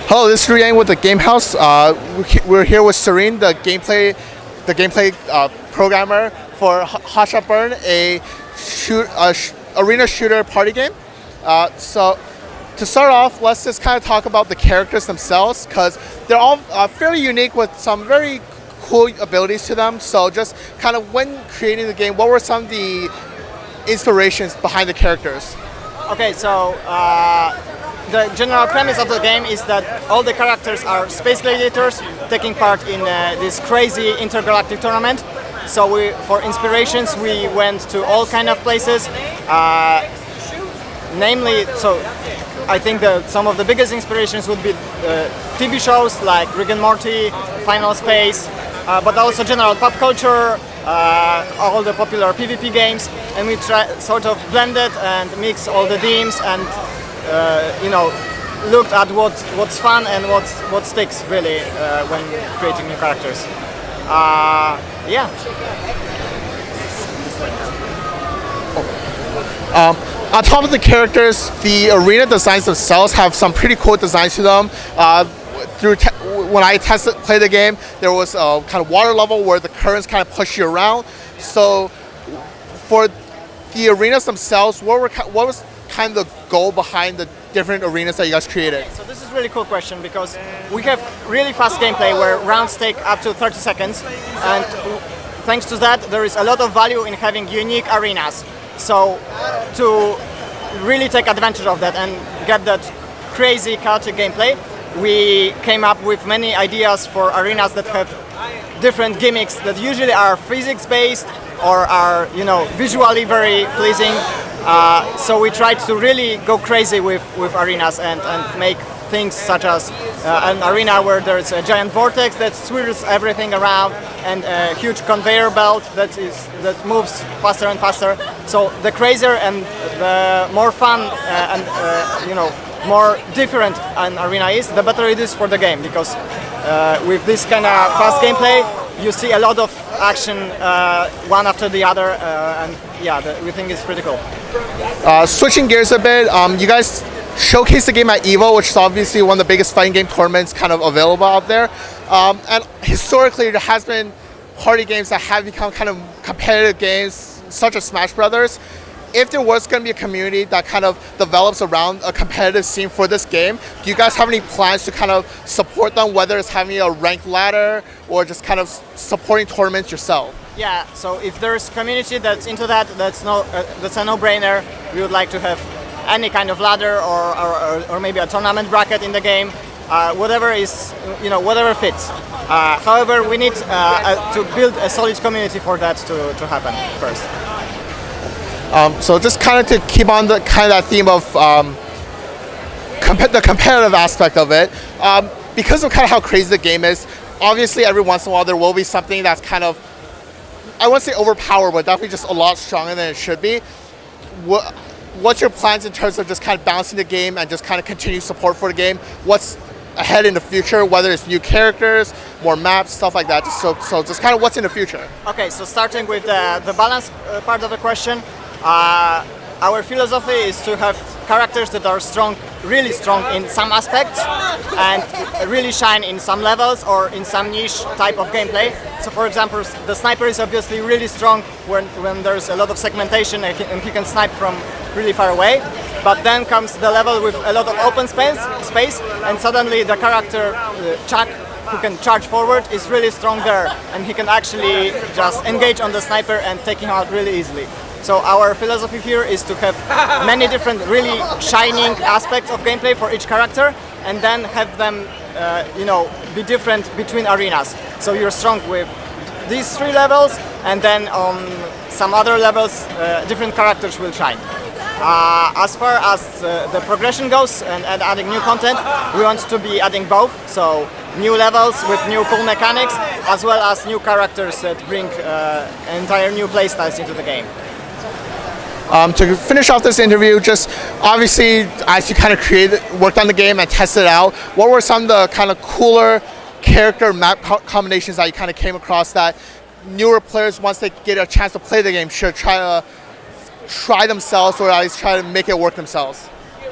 Hello, this is Serene with the Game Haus. We're here with Serene, the gameplay programmer for Hot Shot Burn, a arena shooter party game. So to start off, let's just kind of talk about the characters themselves, because they're all fairly unique with some very cool abilities to them. So just kind of when creating the game, what were some of the inspirations behind the characters? Okay, so the general premise of the game is that all the characters are space gladiators taking part in this crazy intergalactic tournament. So for inspirations, we went to all kind of places. Namely, so I think that some of the biggest inspirations would be TV shows like Rick and Morty, Final Space, but also general pop culture, all the popular PvP games, and we try sort of blended and mix all the themes and looked at what's fun and what sticks really when creating new characters. Yeah. On top of the characters, the arena designs themselves have some pretty cool designs to them. When I played the game, there was a kind of water level where the currents kind of push you around. So for the arenas themselves, what was kind of the goal behind the different arenas that you guys created? So this is a really cool question, because we have really fast gameplay where rounds take up to 30 seconds, and thanks to that there is a lot of value in having unique arenas. So to really take advantage of that and get that crazy chaotic gameplay, we came up with many ideas for arenas that have different gimmicks that usually are physics-based or are visually very pleasing. So we tried to really go crazy with arenas and make things such as an arena where there's a giant vortex that swirls everything around and a huge conveyor belt that moves faster and faster. So the crazier and the more fun more different an arena is, the better it is for the game, because with this kind of fast gameplay you see a lot of action one after the other, and yeah, we think it's pretty cool. Switching gears a bit, you guys showcased the game at EVO, which is obviously one of the biggest fighting game tournaments kind of available out there. And historically, there has been party games that have become kind of competitive games, such as Smash Brothers. If there was going to be a community that kind of develops around a competitive scene for this game, do you guys have any plans to kind of support them, whether it's having a ranked ladder or just kind of supporting tournaments yourself? Yeah, so if there's community that's into that, that's a no-brainer. We would like to have any kind of ladder or maybe a tournament bracket in the game, whatever is, whatever fits. However, we need to build a solid community for that to happen first. So just kind of to keep on the kind of that theme of the competitive aspect of it, because of kind of how crazy the game is, obviously every once in a while there will be something that's kind of, I wouldn't say overpowered, but definitely just a lot stronger than it should be. What's your plans in terms of just kind of balancing the game and just kind of continue support for the game? What's ahead in the future, whether it's new characters, more maps, stuff like that? So just kind of what's in the future? Okay, so starting with the balance part of the question, our philosophy is to have characters that are strong, really strong in some aspects and really shine in some levels or in some niche type of gameplay. So for example, the sniper is obviously really strong when there's a lot of segmentation and he can snipe from really far away. But then comes the level with a lot of open space and suddenly the character Chuck, who can charge forward, is really strong there, and he can actually just engage on the sniper and take him out really easily. So our philosophy here is to have many different really shining aspects of gameplay for each character, and then have them be different between arenas. So you're strong with these 3 levels, and then on some other levels different characters will shine. As far as the progression goes and adding new content, we want to be adding both. So new levels with new cool mechanics, as well as new characters that bring entire new playstyles into the game. To finish off this interview, just obviously as you kind of worked on the game and tested it out, what were some of the kind of cooler character map combinations that you kind of came across that newer players, once they get a chance to play the game, should try themselves, or at least try to make it work themselves?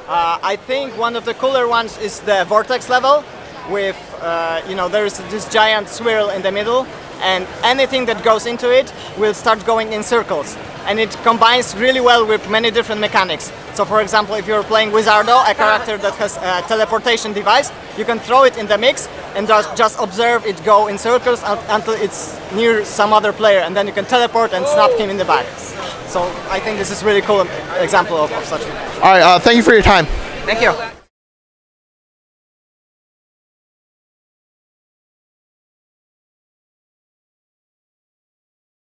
I think one of the cooler ones is the vortex level, with there is this giant swirl in the middle, and anything that goes into it will start going in circles. And it combines really well with many different mechanics. So for example, if you're playing Wizardo, a character that has a teleportation device, you can throw it in the mix and just observe it go in circles until it's near some other player, and then you can teleport and snap him in the back. So I think this is really cool example of such. All right, thank you for your time. Thank you.